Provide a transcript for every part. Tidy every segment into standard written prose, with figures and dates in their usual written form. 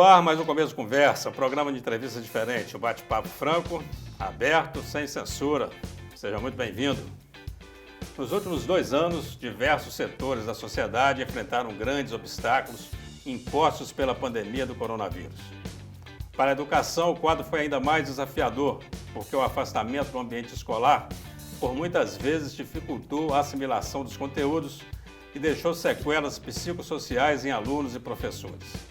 ar, mais um Começo de Conversa, um programa de entrevista diferente, um bate-papo franco, aberto, sem censura. Seja muito bem-vindo. Nos últimos 2 anos, diversos setores da sociedade enfrentaram grandes obstáculos impostos pela pandemia do coronavírus. Para a educação, o quadro foi ainda mais desafiador, porque o afastamento do ambiente escolar, por muitas vezes, dificultou a assimilação dos conteúdos e deixou sequelas psicossociais em alunos e professores.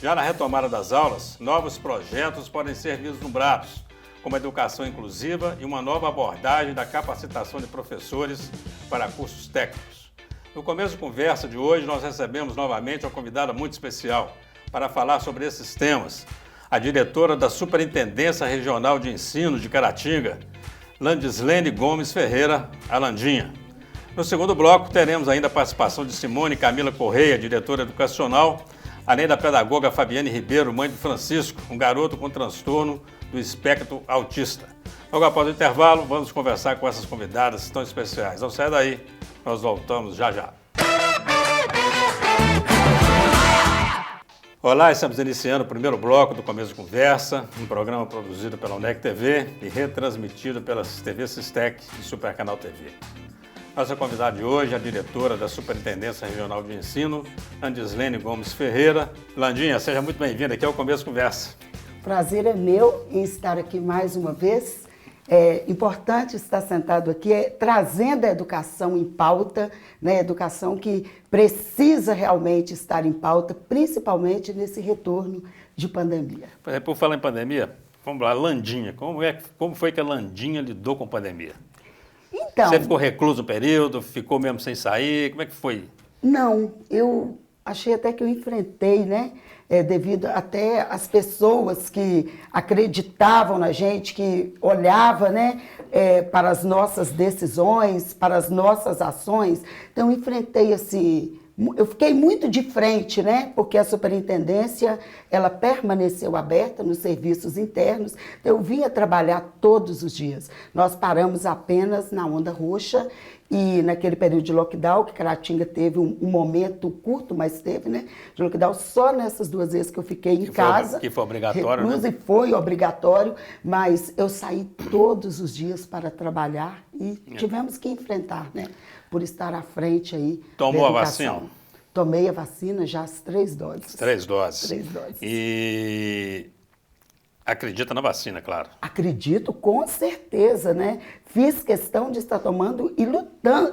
Já na retomada das aulas, novos projetos podem ser vislumbrados, como a educação inclusiva e uma nova abordagem da capacitação de professores para cursos técnicos. No começo de conversa de hoje, nós recebemos novamente uma convidada muito especial para falar sobre esses temas, a diretora da Superintendência Regional de Ensino de Caratinga, Landislene Gomes Ferreira, a Landinha. No segundo bloco, teremos ainda a participação de Simone Camila Correia, diretora educacional, além da pedagoga Fabiane Ribeiro, mãe de Francisco, um garoto com transtorno do espectro autista. Logo após o intervalo, vamos conversar com essas convidadas tão especiais. Não saia daí, nós voltamos já já. Olá, estamos iniciando o primeiro bloco do Começo de Conversa, um programa produzido pela UNEC TV e retransmitido pela TV Sistec e Supercanal TV. Nossa convidada de hoje é a diretora da Superintendência Regional de Ensino, Landislene Gomes Ferreira. Landinha, seja muito bem-vinda aqui ao Começo de Conversa. Prazer é meu em estar aqui mais uma vez. É importante estar sentado aqui, trazendo a educação em pauta, né? Educação que precisa realmente estar em pauta, principalmente nesse retorno de pandemia. Por falar em pandemia, vamos lá, Landinha, como foi que a Landinha lidou com a pandemia? Então, você ficou recluso um período, ficou mesmo sem sair, como é que foi? Não, eu achei até que eu enfrentei, né? Devido até às pessoas que acreditavam na gente, que olhavam, né, para as nossas decisões, para as nossas ações. Então, eu enfrentei eu fiquei muito de frente, né, porque a superintendência, ela permaneceu aberta nos serviços internos. Então, eu vinha trabalhar todos os dias. Nós paramos apenas na onda roxa. E naquele período de lockdown, que Caratinga teve um momento curto, mas teve, né? De lockdown, só nessas 2 vezes que eu fiquei em casa. Que foi obrigatório, reclusa, né? E foi obrigatório, mas eu saí todos os dias para trabalhar e tivemos que enfrentar, né? Por estar à frente aí. Tomou a vacina? Tomei a vacina já as 3 doses. 3 doses. 3 doses. E acredita na vacina, claro. Acredito, com certeza, né? Fiz questão de estar tomando e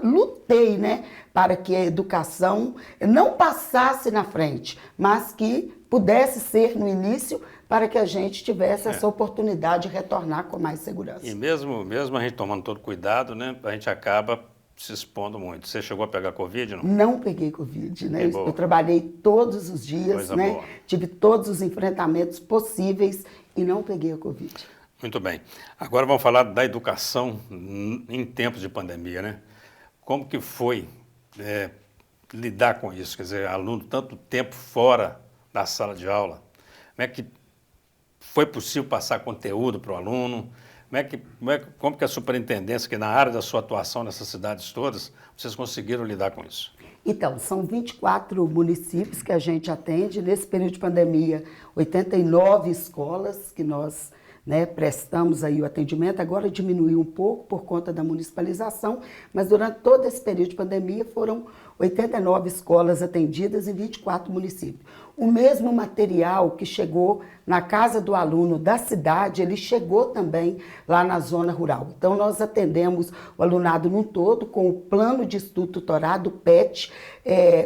lutei, né? Para que a educação não passasse na frente, mas que pudesse ser no início para que a gente tivesse essa oportunidade de retornar com mais segurança. E mesmo a gente tomando todo cuidado, né? A gente acaba se expondo muito. Você chegou a pegar Covid, não? Não peguei Covid, né? Eu trabalhei todos os dias, Coisa né? Boa. Tive todos os enfrentamentos possíveis e não peguei a Covid. Muito bem. Agora vamos falar da educação em tempos de pandemia, né? Como que foi lidar com isso? Quer dizer, aluno tanto tempo fora da sala de aula. Como é que foi possível passar conteúdo para o aluno? Como que a superintendência, que na área da sua atuação nessas cidades todas, vocês conseguiram lidar com isso? Então, são 24 municípios que a gente atende. Nesse período de pandemia, 89 escolas que nós, né, prestamos aí o atendimento. Agora diminuiu um pouco por conta da municipalização, mas durante todo esse período de pandemia foram 89 escolas atendidas em 24 municípios. O mesmo material que chegou na casa do aluno da cidade, ele chegou também lá na zona rural. Então, nós atendemos o alunado num todo com o plano de estudo tutorado, o PET,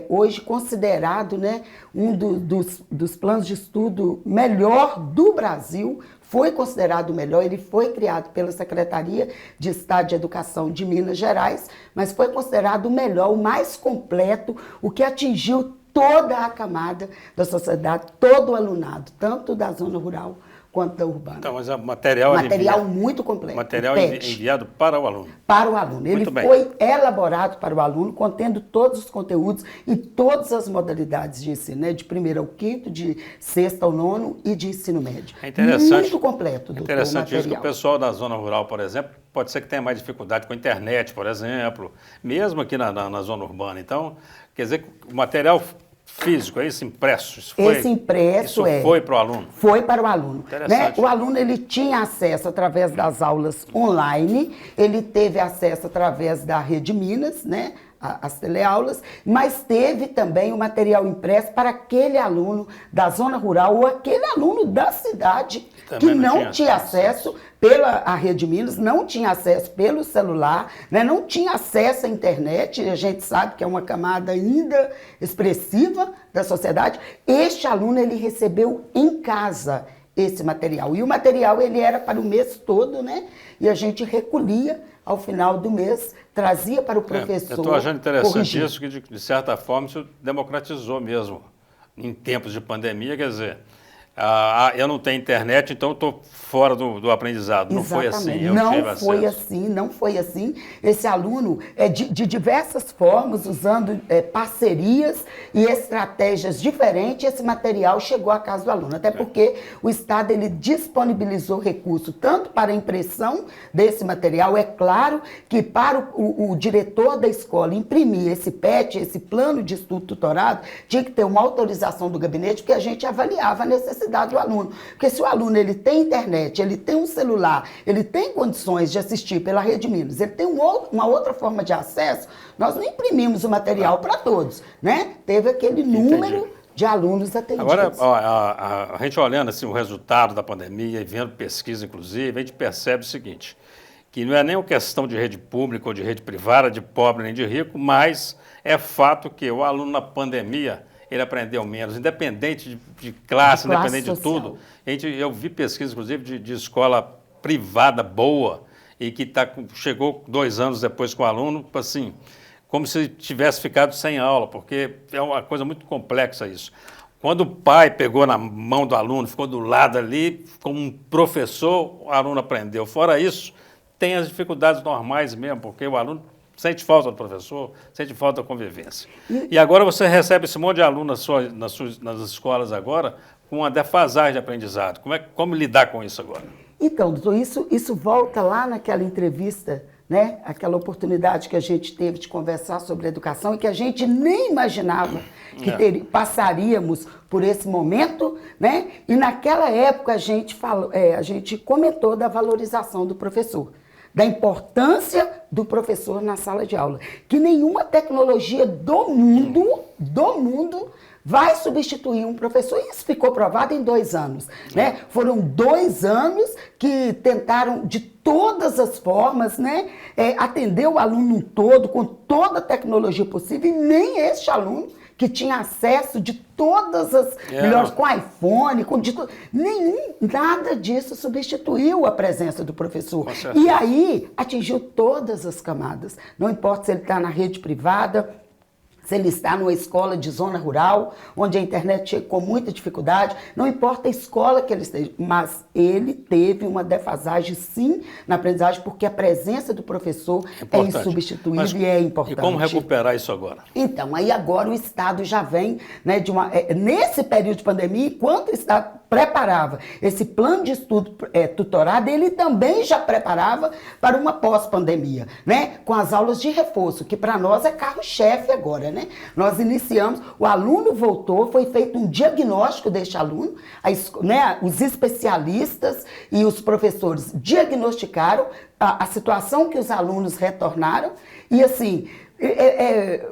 hoje considerado, né, um dos planos de estudo melhor do Brasil. Foi considerado o melhor, ele foi criado pela Secretaria de Estado de Educação de Minas Gerais, mas foi considerado o melhor, o mais completo, o que atingiu toda a camada da sociedade, todo o alunado, tanto da zona rural quanto da urbana. Então, mas o material muito completo. Material enviado para o aluno. Para o aluno. Ele foi elaborado para o aluno, contendo todos os conteúdos e todas as modalidades de ensino, né? De 1º ao 5º, de 6º ao 9º e de ensino médio. É interessante. Muito completo, doutor, interessante isso, que o pessoal da zona rural, por exemplo, pode ser que tenha mais dificuldade com a internet, por exemplo, mesmo aqui na zona urbana. Então, quer dizer que o material físico, é isso, impresso? Esse impresso isso foi para o aluno? Foi para o aluno. Interessante. Né? O aluno ele tinha acesso através das aulas online, ele teve acesso através da Rede Minas, né? As teleaulas, mas teve também o material impresso para aquele aluno da zona rural ou aquele aluno da cidade que não tinha acesso pela Rede Minas, não tinha acesso pelo celular, né? Não tinha acesso à internet, a gente sabe que é uma camada ainda expressiva da sociedade. Este aluno ele recebeu em casa esse material, e o material ele era para o mês todo, né? E a gente recolhia ao final do mês, trazia para o professor. Eu estou achando interessante corrigir. isso, que de certa forma isso democratizou mesmo em tempos de pandemia, quer dizer, eu não tenho internet, então estou fora do aprendizado. Não foi assim, eu tive acesso. Não foi assim. Esse aluno, de diversas formas, usando parcerias e estratégias diferentes, esse material chegou à casa do aluno. Até porque o Estado ele disponibilizou recurso tanto para a impressão desse material, é claro que para o diretor da escola imprimir esse PET, esse plano de estudo tutorado, tinha que ter uma autorização do gabinete, porque a gente avaliava a necessidade do aluno. Porque se o aluno ele tem internet, ele tem um celular, ele tem condições de assistir pela Rede Minas, ele tem uma outra forma de acesso, nós não imprimimos o material para todos, né? Teve aquele número de alunos atendidos. Agora, a gente olhando assim, o resultado da pandemia e vendo pesquisa, inclusive, a gente percebe o seguinte, que não é nem uma questão de rede pública ou de rede privada, de pobre nem de rico, mas é fato que o aluno na pandemia ele aprendeu menos, independente de classe, independente social. De tudo. Eu vi pesquisa, inclusive, de escola privada boa e que chegou 2 anos depois com o aluno, assim, como se tivesse ficado sem aula, porque é uma coisa muito complexa isso. Quando o pai pegou na mão do aluno, ficou do lado ali, como um professor, o aluno aprendeu. Fora isso, tem as dificuldades normais mesmo, porque o aluno sente falta do professor, sente falta da convivência. E agora você recebe esse monte de aluno nas escolas agora com uma defasagem de aprendizado. Como lidar com isso agora? Então, doutor, isso volta lá naquela entrevista, né? Aquela oportunidade que a gente teve de conversar sobre educação e que a gente nem imaginava que passaríamos por esse momento, né? E naquela época a gente comentou da valorização do professor, da importância do professor na sala de aula, que nenhuma tecnologia do mundo vai substituir um professor. Isso ficou provado em 2 anos, né? Foram 2 anos que tentaram de todas as formas, né, atender o aluno todo, com toda a tecnologia possível, e nem este aluno que tinha acesso de todas as melhores, com iPhone, nada disso substituiu a presença do professor. E aí atingiu todas as camadas. Não importa se ele está na rede privada, se ele está numa escola de zona rural, onde a internet chega com muita dificuldade, não importa a escola que ele esteja, mas ele teve uma defasagem, sim, na aprendizagem, porque a presença do professor é insubstituível e é importante. E como recuperar isso agora? Então, aí agora o Estado já vem, né, nesse período de pandemia, enquanto o Estado preparava esse plano de estudo tutorado, ele também já preparava para uma pós-pandemia, né, com as aulas de reforço, que para nós é carro-chefe agora, né? Nós iniciamos, o aluno voltou, foi feito um diagnóstico deste aluno, né, os especialistas e os professores diagnosticaram a situação que os alunos retornaram e assim,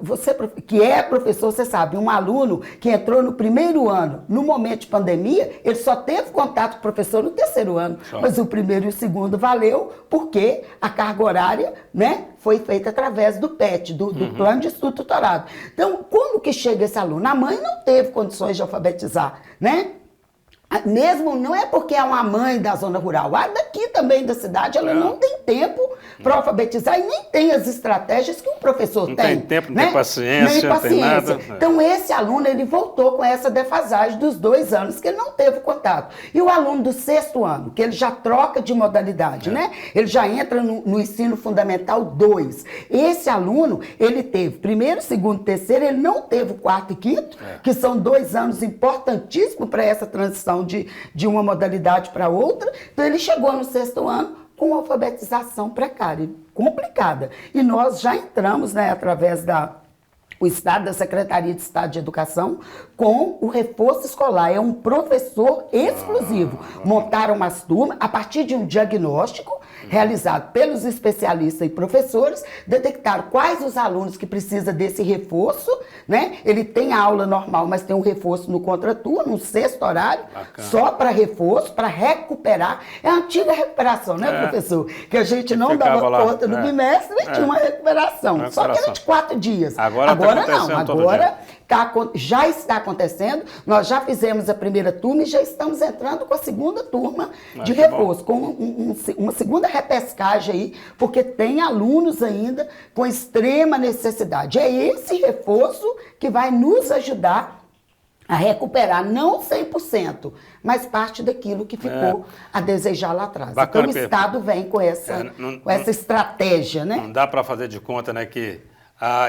você que é professor, você sabe, um aluno que entrou no 1º ano, no momento de pandemia, ele só teve contato com o professor no 3º ano, mas o 1º e o 2º valeu porque a carga horária, né, foi feita através do PET, do plano de estudo tutorado. Então, como que chega esse aluno? A mãe não teve condições de alfabetizar, né? Mesmo não é porque é uma mãe da zona rural, a daqui também da cidade, ela não tem tempo para alfabetizar e nem tem as estratégias que um professor tem. Não tem tempo, não tem paciência, não tem nada. Então esse aluno, ele voltou com essa defasagem dos 2 anos que ele não teve contato. E o aluno do 6º ano, que ele já troca de modalidade, né? Ele já entra no ensino fundamental 2. Esse aluno, ele teve 1º, 2º, 3º, ele não teve o 4º e 5º, que são 2 anos importantíssimos para essa transição de uma modalidade para outra. Então ele chegou no 6º ano com alfabetização precária, complicada. E nós já entramos, né, através da o Estado, da Secretaria de Estado de Educação, com o reforço escolar. É um professor exclusivo. Montaram umas turmas a partir de um diagnóstico realizado pelos especialistas e professores, detectaram quais os alunos que precisam desse reforço, né? Ele tem a aula normal, mas tem um reforço no contraturno, no sexto horário, só para reforço, para recuperar. É a antiga recuperação, né, professor? Que a gente não dava conta no bimestre e tinha uma recuperação. Só que era de 4 dias. Agora não, agora já está acontecendo. Nós já fizemos a primeira turma e já estamos entrando com a segunda turma de reforço, com uma segunda repescagem aí, porque tem alunos ainda com extrema necessidade. É esse reforço que vai nos ajudar a recuperar, não 100%, mas parte daquilo que ficou a desejar lá atrás. Bacana, então o Estado vem com essa, essa estratégia, né? Não dá para fazer de conta, né, que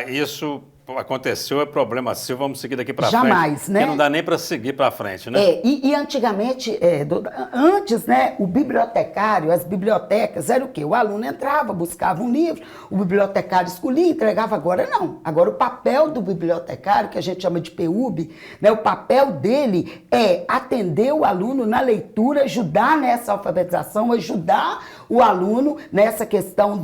isso aconteceu, é problema seu, vamos seguir daqui para frente. Jamais, né? Porque não dá nem para seguir para frente, né? E antigamente, antes, né, o bibliotecário, as bibliotecas, era o quê? O aluno entrava, buscava um livro, o bibliotecário escolhia e entregava. Agora não. Agora o papel do bibliotecário, que a gente chama de PUB, né, o papel dele é atender o aluno na leitura, ajudar nessa alfabetização, ajudar o aluno nessa questão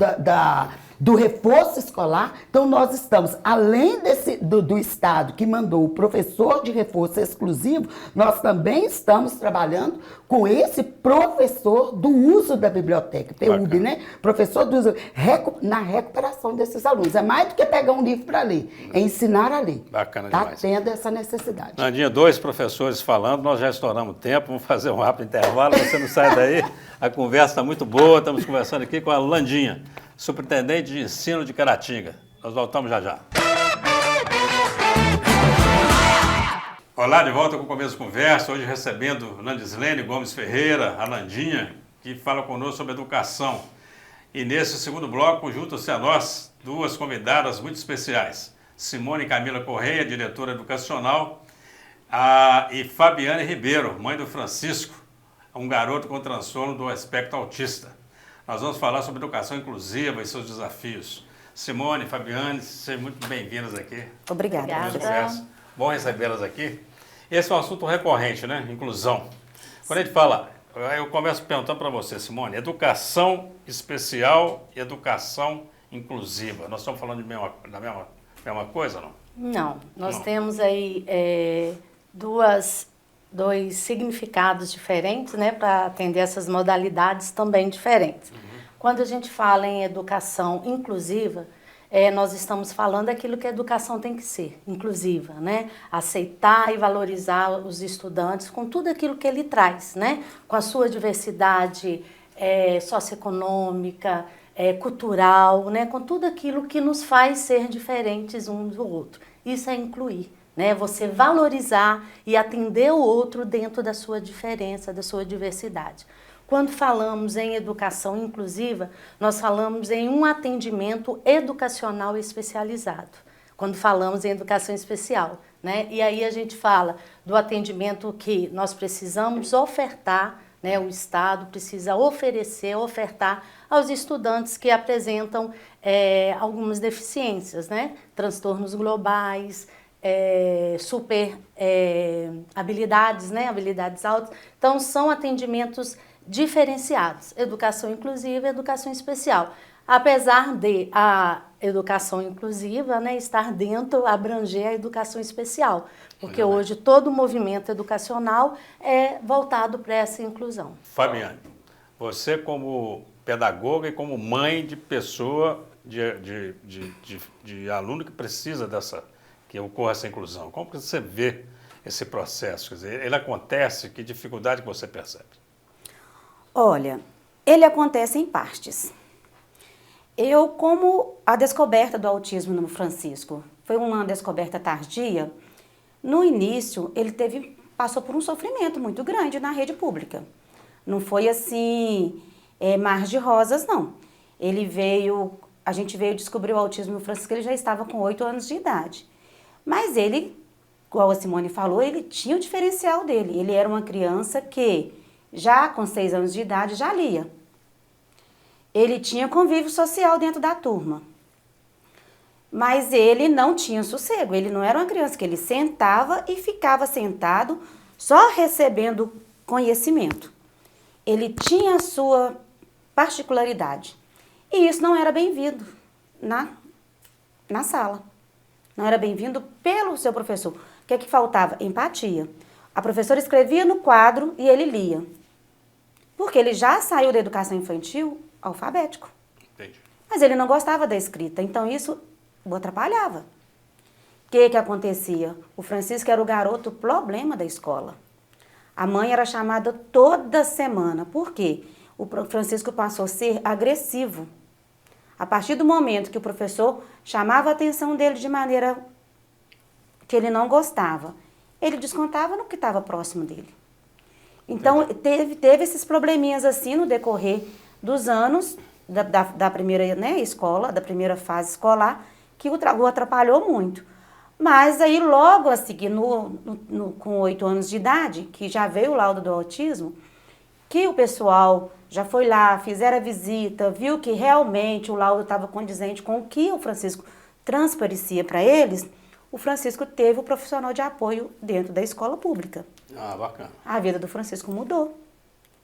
do reforço escolar. Então, nós estamos, além do Estado que mandou o professor de reforço exclusivo, nós também estamos trabalhando com esse professor do uso da biblioteca, PUB, né? Professor do uso, na recuperação desses alunos. É mais do que pegar um livro para ler, é ensinar a ler. Bacana demais. Está tendo essa necessidade. Nandinha, 2 professores falando, nós já estouramos o tempo, vamos fazer um rápido intervalo, você não sai daí, a conversa está muito boa, estamos conversando aqui com a Landinha, superintendente de ensino de Caratinga. Nós voltamos já já. Olá, de volta com o Começo de Conversa, hoje recebendo Landislene Gomes Ferreira, a Landinha, que fala conosco sobre educação. E nesse segundo bloco, juntam-se a nós 2 convidadas muito especiais. Simone Camila Correia, diretora educacional, e Fabiane Ribeiro, mãe do Francisco, um garoto com transtorno do espectro autista. Nós vamos falar sobre educação inclusiva e seus desafios. Simone, Fabiane, sejam muito bem-vindas aqui. Obrigada. Bom recebê-las aqui. Esse é um assunto recorrente, né? Inclusão. Quando a gente fala, eu começo perguntando para você, Simone, educação especial e educação inclusiva. Nós estamos falando da mesma coisa, não? Não, nós temos aí dois significados diferentes, né, para atender essas modalidades também diferentes. Quando a gente fala em educação inclusiva, nós estamos falando daquilo que a educação tem que ser, inclusiva, né? Aceitar e valorizar os estudantes com tudo aquilo que ele traz, né? Com a sua diversidade socioeconômica, cultural, né? Com tudo aquilo que nos faz ser diferentes um do outro. Isso é incluir. Né, você valorizar e atender o outro dentro da sua diferença, da sua diversidade. Quando falamos em educação inclusiva, nós falamos em um atendimento educacional especializado. Quando falamos em educação especial, né? E aí a gente fala do atendimento que nós precisamos ofertar, né? O Estado precisa ofertar aos estudantes que apresentam algumas deficiências, né? Transtornos globais, habilidades, né? Habilidades altas. Então, são atendimentos diferenciados, educação inclusiva e educação especial. Apesar de a educação inclusiva, né, estar dentro, abranger a educação especial, porque hoje todo o movimento educacional é voltado para essa inclusão. Fabiane, você como pedagoga e como mãe de pessoa, de aluno que precisa que ocorra essa inclusão, como que você vê esse processo? Quer dizer, ele acontece, que dificuldade que você percebe? Olha, ele acontece em partes. Como a descoberta do autismo no Francisco foi uma descoberta tardia, no início ele passou por um sofrimento muito grande na rede pública. Não foi assim, mar de rosas, não. A gente veio descobrir o autismo no Francisco, ele já estava com 8 anos de idade. Mas ele, igual a Simone falou, ele tinha o diferencial dele. Ele era uma criança que, já com 6 anos de idade, já lia. Ele tinha convívio social dentro da turma. Mas ele não tinha sossego, ele não era uma criança que ele sentava e ficava sentado só recebendo conhecimento. Ele tinha a sua particularidade e isso não era bem-vindo na sala. Não era bem-vindo pelo seu professor. O que é que faltava? Empatia. A professora escrevia no quadro e ele lia. Porque ele já saiu da educação infantil alfabético. Entendi. Mas ele não gostava da escrita, então isso o atrapalhava. O que acontecia? O Francisco era o garoto problema da escola. A mãe era chamada toda semana. Por quê? O Francisco passou a ser agressivo. A partir do momento que o professor chamava a atenção dele de maneira que ele não gostava, ele descontava no que estava próximo dele. Então, teve esses probleminhas assim no decorrer dos anos da primeira, né, escola, da primeira fase escolar, que o atrapalhou muito. Mas aí, logo a seguir, com 8 anos de idade, que já veio o laudo do autismo, que o pessoal já foi lá, fizeram a visita, viu que realmente o laudo estava condizente com o que o Francisco transparecia para eles, o Francisco teve o profissional de apoio dentro da escola pública. Ah, bacana. A vida do Francisco mudou.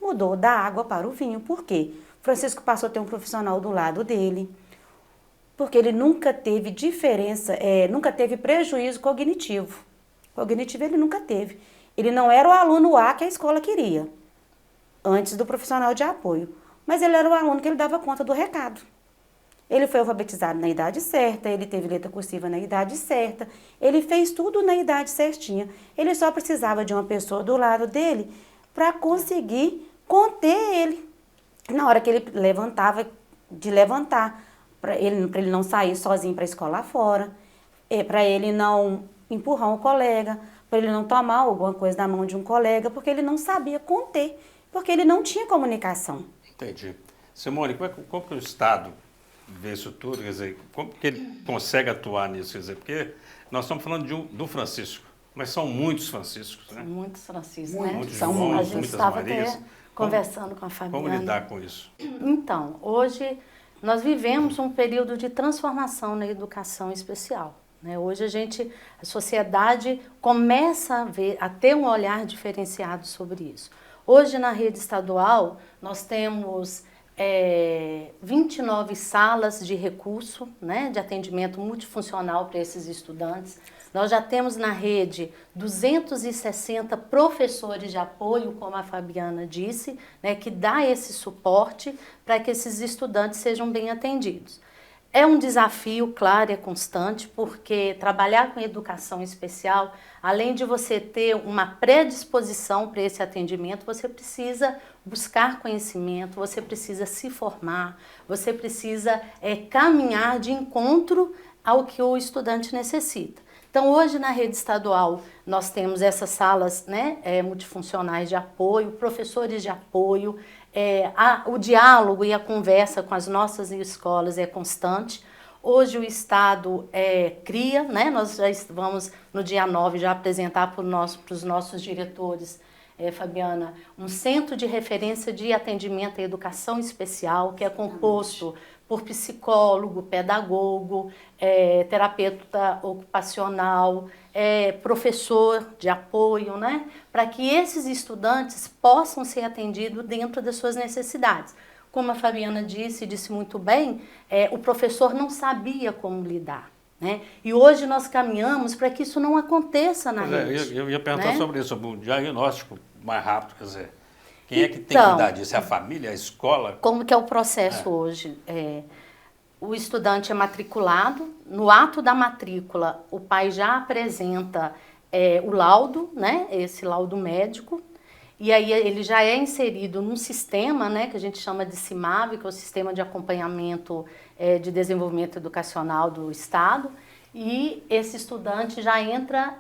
Mudou da água para o vinho. Por quê? O Francisco passou a ter um profissional do lado dele, porque ele nunca teve diferença, nunca teve prejuízo cognitivo. Cognitivo ele nunca teve. Ele não era o aluno A que a escola queria, antes do profissional de apoio. Mas ele era o aluno que ele dava conta do recado. Ele foi alfabetizado na idade certa, ele teve letra cursiva na idade certa, ele fez tudo na idade certinha. Ele só precisava de uma pessoa do lado dele para conseguir conter ele. Na hora que ele levantar, para ele não sair sozinho para a escola lá fora, para ele não empurrar um colega, para ele não tomar alguma coisa da mão de um colega, porque ele não sabia conter, porque ele não tinha comunicação. Entendi. Simone, como que o Estado vê isso tudo? Quer dizer, como que ele consegue atuar nisso? Quer dizer, porque nós estamos falando do Francisco, mas são muitos Franciscos, né? São muitos Franciscos, Muitos né? Joões, A gente muitas estava Marias. até conversando com a Fabiana. Como lidar com isso? Então, hoje nós vivemos um período de transformação na educação especial, né? Hoje a sociedade começa a ter um olhar diferenciado sobre isso. Hoje na rede estadual nós temos 29 salas de recurso, né, de atendimento multifuncional para esses estudantes. Nós já temos na rede 260 professores de apoio, como a Fabiana disse, né, que dá esse suporte para que esses estudantes sejam bem atendidos. É um desafio, claro, é constante, porque trabalhar com educação especial, além de você ter uma predisposição para esse atendimento, você precisa buscar conhecimento, você precisa se formar, você precisa caminhar de encontro ao que o estudante necessita. Então, hoje na rede estadual, nós temos essas salas, né, multifuncionais de apoio, professores de apoio, o diálogo e a conversa com as nossas escolas é constante. Hoje o Estado cria, né, nós já vamos no dia 9 já apresentar para os nossos diretores, Fabiana, um centro de referência de atendimento à educação especial, que é composto por psicólogo, pedagogo, terapeuta ocupacional, professor de apoio, né? Para que esses estudantes possam ser atendidos dentro das suas necessidades. Como a Fabiana disse muito bem, o professor não sabia como lidar, né? E hoje nós caminhamos para que isso não aconteça na rede. Eu ia perguntar, né, sobre isso, sobre o diagnóstico mais rápido, quer dizer, quem é que tem que Então, cuidar disso? É a família, a escola? Como que é o processo hoje? O estudante é matriculado, no ato da matrícula o pai já apresenta o laudo, né, esse laudo médico, e aí ele já é inserido num sistema, né, que a gente chama de CIMAV, que é o Sistema de Acompanhamento de Desenvolvimento Educacional do Estado, e esse estudante já entra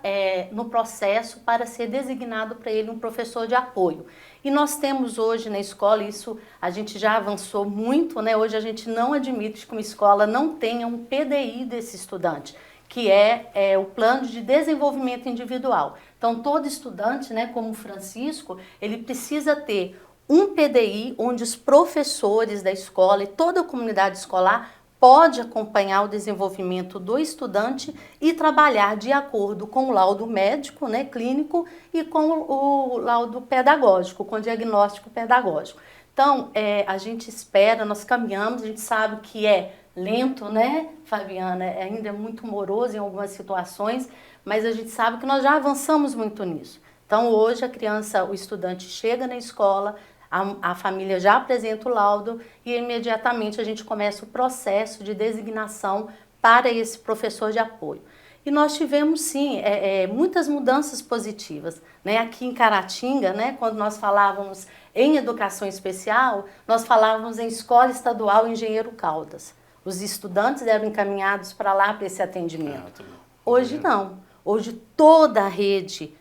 no processo para ser designado para ele um professor de apoio. E nós temos hoje na escola, isso a gente já avançou muito, né? Hoje a gente não admite que uma escola não tenha um PDI desse estudante, que é o Plano de Desenvolvimento Individual. Então, todo estudante, né, como o Francisco, ele precisa ter um PDI onde os professores da escola e toda a comunidade escolar pode acompanhar o desenvolvimento do estudante e trabalhar de acordo com o laudo médico, né, clínico, e com o laudo pedagógico, com o diagnóstico pedagógico. Então, a gente espera, nós caminhamos, a gente sabe que é lento, né, Fabiana? Ainda é muito moroso em algumas situações, mas a gente sabe que nós já avançamos muito nisso. Então, hoje a criança, o estudante chega na escola, a família já apresenta o laudo e imediatamente a gente começa o processo de designação para esse professor de apoio. E nós tivemos, sim, muitas mudanças positivas, né? Aqui em Caratinga, né, quando nós falávamos em educação especial, nós falávamos em Escola Estadual Engenheiro Caldas. Os estudantes eram encaminhados para lá para esse atendimento. Hoje não. Hoje toda a rede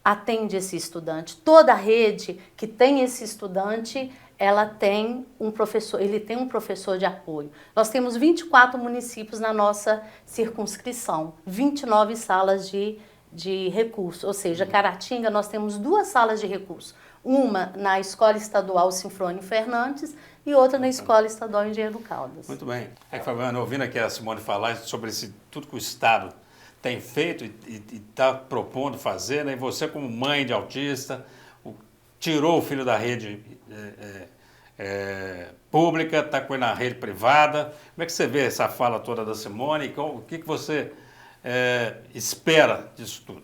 atende esse estudante. Toda a rede que tem esse estudante, ela tem um professor, ele tem um professor de apoio. Nós temos 24 municípios na nossa circunscrição, 29 salas de recurso, ou seja, Caratinga nós temos 2 salas de recurso, uma na Escola Estadual Sinfrônio Fernandes e outra na Escola Estadual Engenheiro Caldas. Muito bem. Fabiana, ouvindo aqui a Simone falar sobre tudo que o Estado tem feito e está propondo fazer, né? E você como mãe de autista, tirou o filho da rede pública, está com ele na rede privada. Como é que você vê essa fala toda da Simone? O que você espera disso tudo?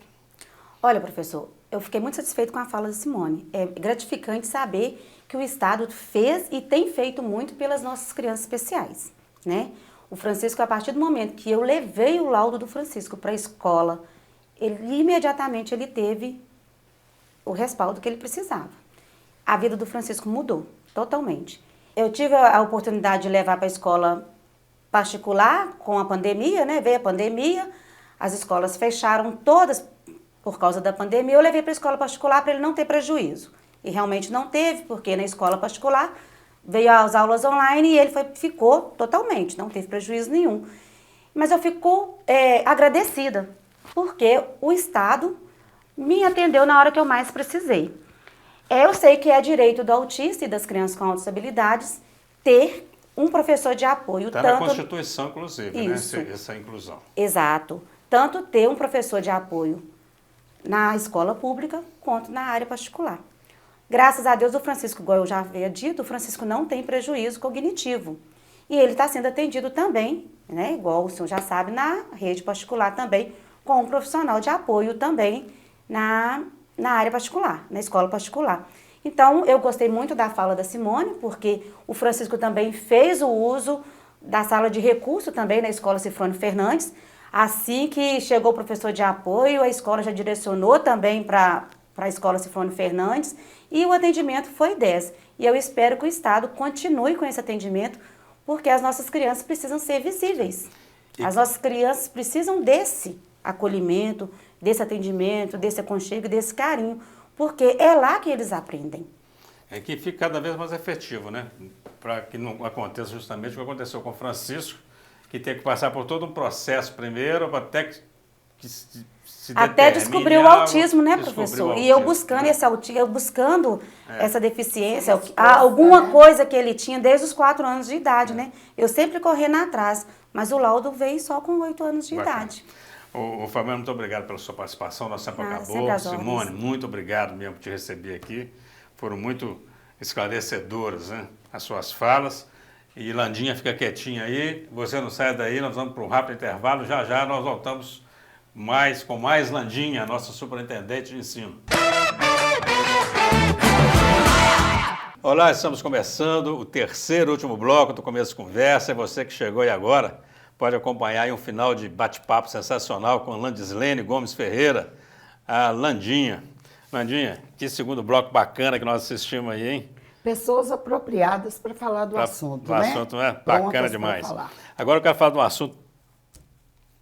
Olha, professor, eu fiquei muito satisfeito com a fala da Simone. É gratificante saber que o Estado fez e tem feito muito pelas nossas crianças especiais, né? O Francisco, a partir do momento que eu levei o laudo do Francisco para a escola, imediatamente ele teve o respaldo que ele precisava. A vida do Francisco mudou totalmente. Eu tive a oportunidade de levar para a escola particular com a pandemia, né? Veio a pandemia, as escolas fecharam todas por causa da pandemia. Eu levei para a escola particular para ele não ter prejuízo. E realmente não teve, porque na escola particular veio as aulas online e ele ficou totalmente, não teve prejuízo nenhum. Mas eu fico agradecida, porque o Estado me atendeu na hora que eu mais precisei. Eu sei que é direito do autista e das crianças com altas habilidades ter um professor de apoio. Está na Constituição, inclusive, isso, né? Essa inclusão. Exato. Tanto ter um professor de apoio na escola pública quanto na área particular. Graças a Deus, o Francisco, igual eu já havia dito, o Francisco não tem prejuízo cognitivo. E ele está sendo atendido também, né, igual o senhor já sabe, na rede particular também, com um profissional de apoio também na área particular, na escola particular. Então, eu gostei muito da fala da Simone, porque o Francisco também fez o uso da sala de recurso também na Escola Sinfrônio Fernandes. Assim que chegou o professor de apoio, a escola já direcionou também para a Escola Sinfrônio Fernandes e o atendimento foi 10. E eu espero que o Estado continue com esse atendimento, porque as nossas crianças precisam ser visíveis. As nossas crianças precisam desse acolhimento, desse atendimento, desse aconchego, desse carinho, porque é lá que eles aprendem. É que fica cada vez mais efetivo, né? Para que não aconteça justamente o que aconteceu com o Francisco, que tem que passar por todo um processo primeiro, até que se até descobrir o autismo, né, professor? E eu buscando esse autismo, eu buscando essa deficiência, alguma coisa que ele tinha desde os 4 anos de idade, né? Eu sempre correndo atrás, mas o laudo veio só com 8 anos de idade. Ô, Fabiana, muito obrigado pela sua participação, nosso tempo acabou. Simone, muito obrigado mesmo por te receber aqui. Foram muito esclarecedoras, né, as suas falas. E Landinha, fica quietinha aí, você não sai daí, nós vamos para um rápido intervalo, já já nós voltamos com mais Landinha, nossa superintendente de ensino. Olá, estamos começando o terceiro e último bloco do Começo de Conversa. É você que chegou aí agora, pode acompanhar aí um final de bate-papo sensacional com a Landislene Gomes Ferreira, a Landinha. Landinha, que segundo bloco bacana que nós assistimos aí, hein? Pessoas apropriadas para falar do assunto, né? O assunto é bacana demais. Agora eu quero falar de um assunto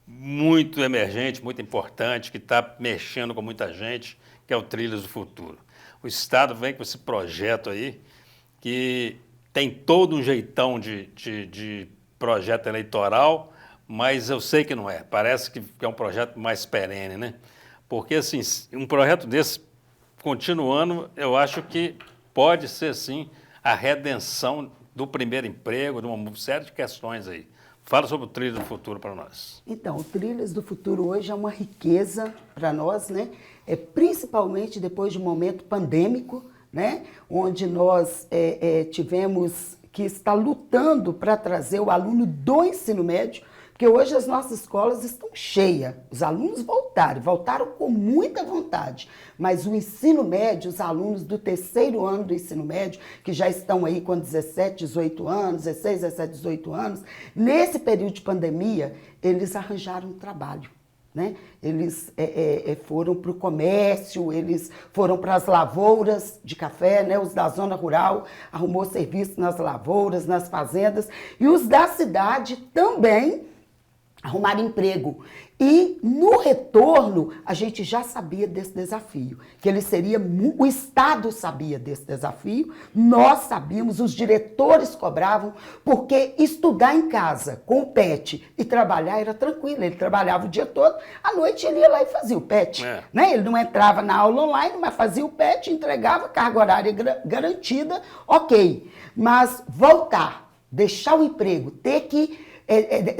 muito emergente, muito importante, que está mexendo com muita gente, que é o Trilhos do Futuro. O Estado vem com esse projeto aí, que tem todo um jeitão de projeto eleitoral, mas eu sei que não é. Parece que é um projeto mais perene, né? Porque, assim, um projeto desse, continuando, eu acho que pode ser, sim, a redenção do primeiro emprego, de uma série de questões aí. Fala sobre o Trilhas do Futuro para nós. Então, o Trilhas do Futuro hoje é uma riqueza para nós, né? Principalmente depois de um momento pandêmico, né? Onde nós tivemos que estar lutando para trazer o aluno do ensino médio, porque hoje as nossas escolas estão cheias, os alunos voltaram com muita vontade, mas o ensino médio, os alunos do terceiro ano do ensino médio, que já estão aí com 17, 18 anos, 16, 17, 18 anos, nesse período de pandemia, eles arranjaram um trabalho. Né? Eles foram para o comércio, eles foram para as lavouras de café, né? Os da zona rural arrumou serviço nas lavouras, nas fazendas, e os da cidade também arrumaram emprego. E no retorno, a gente já sabia desse desafio, que ele seria, o Estado sabia desse desafio, nós sabíamos, os diretores cobravam, porque estudar em casa com o PET e trabalhar era tranquilo, ele trabalhava o dia todo, à noite ele ia lá e fazia o PET, né? Ele não entrava na aula online, mas fazia o PET, entregava carga horária garantida, ok. Mas voltar, deixar o emprego, ter que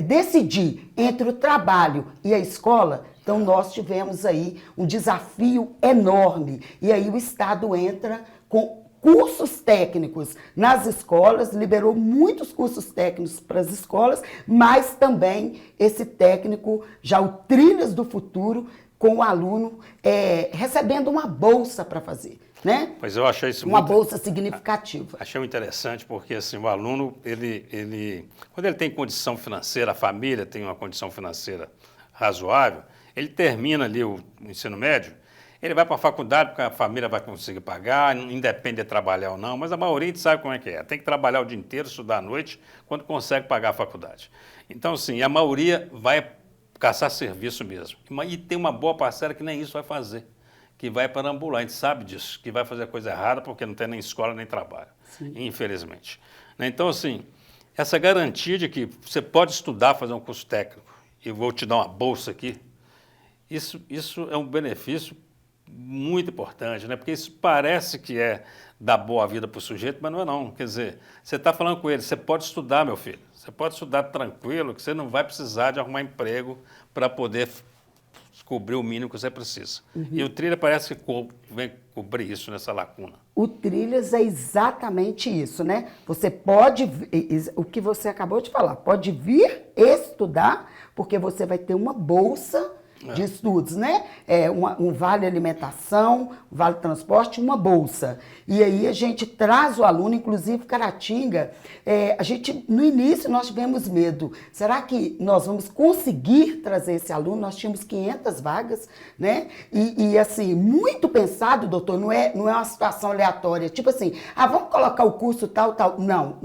decidir entre o trabalho e a escola, então nós tivemos aí um desafio enorme. E aí o Estado entra com cursos técnicos nas escolas, liberou muitos cursos técnicos para as escolas, mas também esse técnico, já o Trilhas do Futuro, com o aluno recebendo uma bolsa para fazer. Né? Pois eu achei isso uma bolsa significativa. Achei interessante porque assim, o aluno, quando ele tem condição financeira, a família tem uma condição financeira razoável, ele termina ali o ensino médio, ele vai para a faculdade porque a família vai conseguir pagar, independe de trabalhar ou não, mas a maioria a gente sabe como é que é. Tem que trabalhar o dia inteiro, estudar à noite, quando consegue pagar a faculdade. Então, assim, a maioria vai caçar serviço mesmo. E tem uma boa parcela que nem isso vai fazer, que vai perambular, a gente sabe disso, que vai fazer coisa errada porque não tem nem escola nem trabalho, infelizmente. Então, assim, essa garantia de que você pode estudar, fazer um curso técnico, e vou te dar uma bolsa aqui, isso é um benefício muito importante, né? Porque isso parece que é dar boa vida para o sujeito, mas não é não. Quer dizer, você está falando com ele, você pode estudar, meu filho, você pode estudar tranquilo, que você não vai precisar de arrumar emprego para poder cobrir o mínimo que você precisa. E o Trilha parece que vem cobrir isso nessa lacuna. O Trilhas é exatamente isso, né? Você pode, o que você acabou de falar, pode vir estudar, porque você vai ter uma bolsa de estudos, né? Um vale alimentação, um vale transporte, uma bolsa. E aí a gente traz o aluno, inclusive Caratinga, no início nós tivemos medo. Será que nós vamos conseguir trazer esse aluno? Nós tínhamos 500 vagas, né? E assim, muito pensado, doutor, não é uma situação aleatória, tipo assim, vamos colocar o curso tal. Não,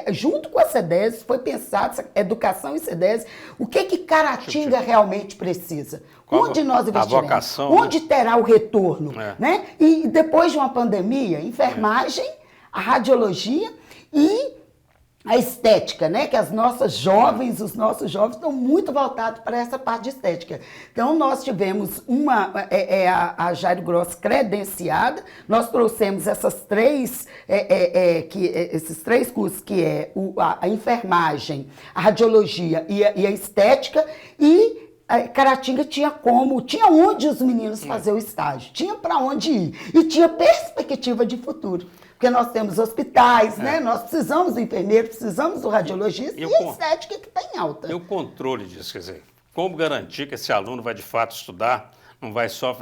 junto com a CEDES foi pensado, educação e CEDES, o que Caratinga realmente precisa? Onde nós investiremos? Onde terá o retorno? Né? E depois de uma pandemia, enfermagem, a radiologia e a estética, né? Que os nossos jovens estão muito voltados para essa parte de estética. Então, nós tivemos a Jairo Gross credenciada, nós trouxemos esses três cursos, que é a enfermagem, a radiologia e a estética, e Caratinga tinha onde os meninos fazer o estágio, tinha para onde ir e tinha perspectiva de futuro. Porque nós temos hospitais, né? Nós precisamos do enfermeiro, precisamos do radiologista e a estética que está em alta. E o controle disso, quer dizer, como garantir que esse aluno vai de fato estudar, não vai só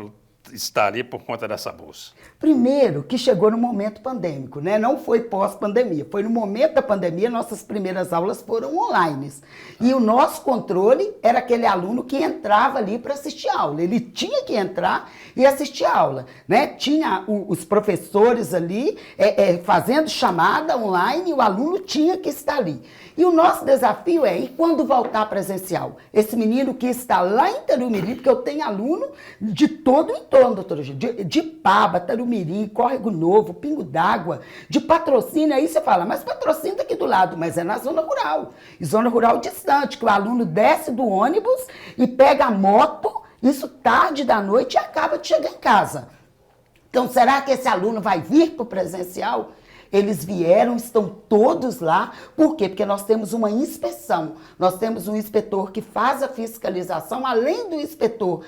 estar ali por conta dessa bolsa? Primeiro, que chegou no momento pandêmico, né? Não foi pós-pandemia, foi no momento da pandemia, nossas primeiras aulas foram online. E o nosso controle era aquele aluno que entrava ali para assistir aula. Ele tinha que entrar e assistir aula, né? Tinha os professores ali fazendo chamada online e o aluno tinha que estar ali. E o nosso desafio e quando voltar presencial? Esse menino que está lá em Tarumiri, porque eu tenho aluno de todo o entorno, doutora Gil, de Paba, Tarumiri, Córrego Novo, Pingo d'Água, de Patrocínio. Aí você fala, mas Patrocínio está aqui do lado, mas é na zona rural. E zona rural distante, que o aluno desce do ônibus e pega a moto, isso tarde da noite, e acaba de chegar em casa. Então, será que esse aluno vai vir para o presencial? eles vieram, estão todos lá. Por quê? Porque nós temos uma inspeção, nós temos um inspetor que faz a fiscalização, além do inspetor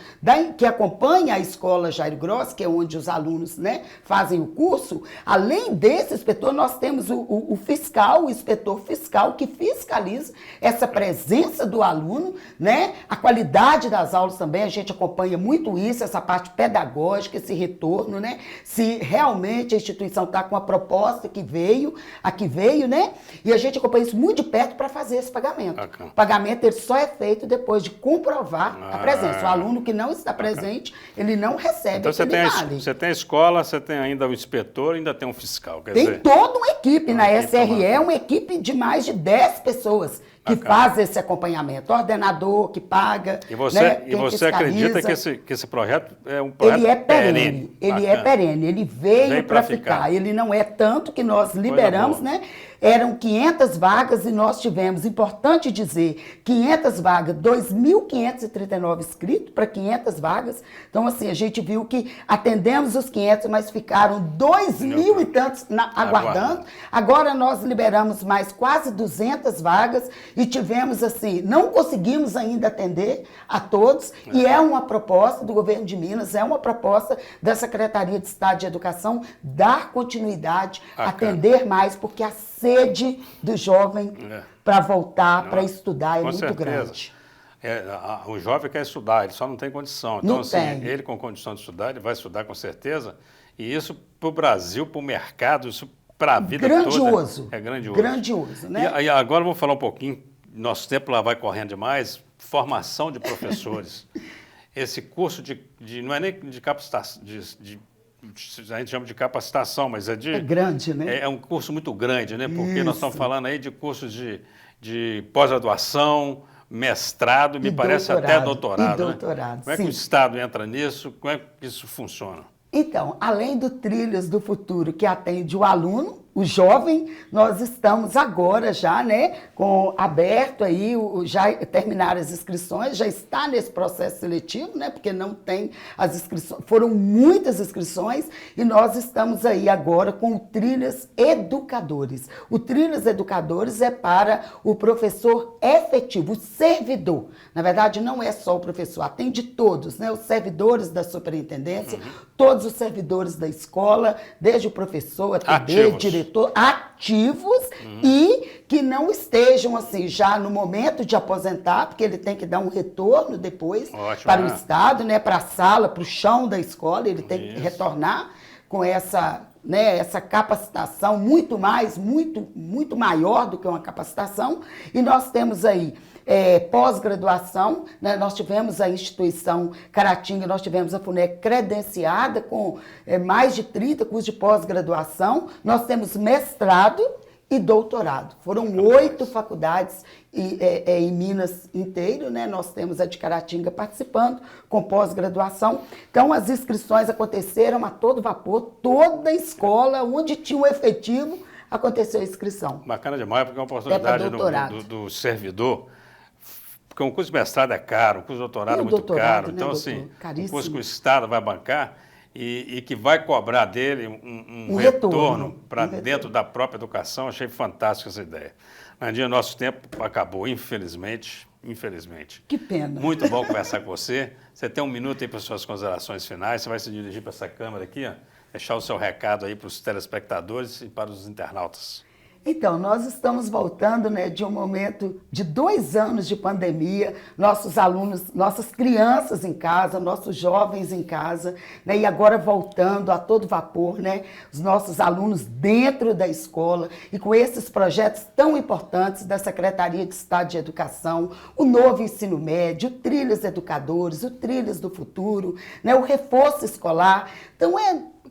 que acompanha a escola Jairo Grossi, que é onde os alunos, né, fazem o curso. Além desse inspetor, nós temos o fiscal, o inspetor fiscal, que fiscaliza essa presença do aluno, né? A qualidade das aulas também, a gente acompanha muito isso, essa parte pedagógica, esse retorno, né? Se realmente a instituição está com a proposta que veio, né? E a gente acompanha isso muito de perto para fazer esse pagamento. O pagamento ele só é feito depois de comprovar a presença. O aluno que não está presente, ele não recebe. Então você tem a escola, você tem ainda o inspetor, ainda tem um fiscal. Quer tem dizer, toda uma equipe na SRE, uma equipe de mais de 10 pessoas que faz esse acompanhamento. Ordenador que paga. E você acredita que esse projeto é um projeto ele é perene? Ele é perene, ele veio para ficar. Ele não é tanto que nós liberamos, né? Eram 500 vagas e nós tivemos, importante dizer, 500 vagas, 2.539 inscritos para 500 vagas. Então, assim, a gente viu que atendemos os 500, mas ficaram 2.000 e tantos aguardando. Agora nós liberamos mais quase 200 vagas e tivemos, assim, não conseguimos ainda atender a todos. E é uma proposta do governo de Minas, é uma proposta da Secretaria de Estado de Educação dar continuidade, atender mais, porque a sede do jovem para voltar, para estudar é muito grande. O jovem quer estudar, ele só não tem condição. Então, ele com condição de estudar, ele vai estudar com certeza. E isso para o Brasil, para o mercado, isso para a vida toda é grandioso. Grandioso, né? E agora vamos falar um pouquinho, nosso tempo lá vai correndo demais, formação de professores. Esse curso não é nem de capacitação, a gente chama de capacitação, mas é grande, né? É um curso muito grande, né? Porque nós estamos falando aí de cursos de pós-graduação, mestrado, me parece até doutorado. E doutorado, né? Como é que o Estado entra nisso? Como é que isso funciona? Então, além do Trilhas do Futuro, que atende o aluno, o jovem, nós estamos agora já, né, aberto aí, já terminaram as inscrições, já está nesse processo seletivo, né, porque não tem as inscrições, foram muitas inscrições e nós estamos aí agora com o Trilhas Educadores. O Trilhas Educadores é para o professor efetivo, o servidor. Na verdade, não é só o professor, atende todos, né, os servidores da superintendência, todos os servidores da escola, desde o professor, atender, diretor, ativos e que não estejam assim já no momento de aposentar, porque ele tem que dar um retorno depois para o Estado, né, para a sala, para o chão da escola, ele tem que retornar com essa, né, essa capacitação muito maior do que uma capacitação. E nós temos aí pós-graduação, né? Nós tivemos a instituição Caratinga, nós tivemos a FUNEC credenciada com mais de 30 cursos de pós-graduação, nós temos mestrado e doutorado. Foram 8 faculdades em Minas inteiro, né? Nós temos a de Caratinga participando com pós-graduação. Então, as inscrições aconteceram a todo vapor, toda escola onde tinha um efetivo, aconteceu a inscrição. Bacana demais, porque é uma oportunidade do servidor. Porque um curso de mestrado é caro, um curso de doutorado é muito caro. Né, então, assim, um curso que o Estado vai bancar e que vai cobrar dele um retorno para dentro da própria educação, achei fantástica essa ideia. Nandinha, nosso tempo acabou, infelizmente. Que pena. Muito bom conversar com você. Você tem um minuto aí para as suas considerações finais, você vai se dirigir para essa câmera aqui, ó, deixar o seu recado aí para os telespectadores e para os internautas. Então, nós estamos voltando, né, de um momento de 2 anos de pandemia, nossos alunos, nossas crianças em casa, nossos jovens em casa, né, e agora voltando a todo vapor, né, os nossos alunos dentro da escola e com esses projetos tão importantes da Secretaria de Estado de Educação, o novo ensino médio, o Trilhas Educadores, o Trilhas do Futuro, né, o reforço escolar. Então,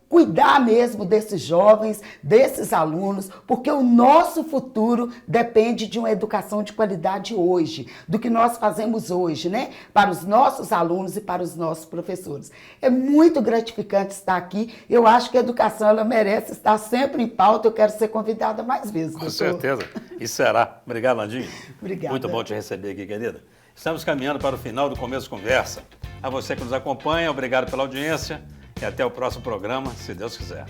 cuidar mesmo desses jovens, desses alunos, porque o nosso futuro depende de uma educação de qualidade hoje, do que nós fazemos hoje, né? Para os nossos alunos e para os nossos professores. É muito gratificante estar aqui. Eu acho que a educação, ela merece estar sempre em pauta. Eu quero ser convidada mais vezes, doutor. Com certeza. E será. Obrigado, Nandinha. Obrigada. Muito bom te receber aqui, querida. Estamos caminhando para o final do Começo Conversa. A você que nos acompanha, obrigado pela audiência. E até o próximo programa, se Deus quiser.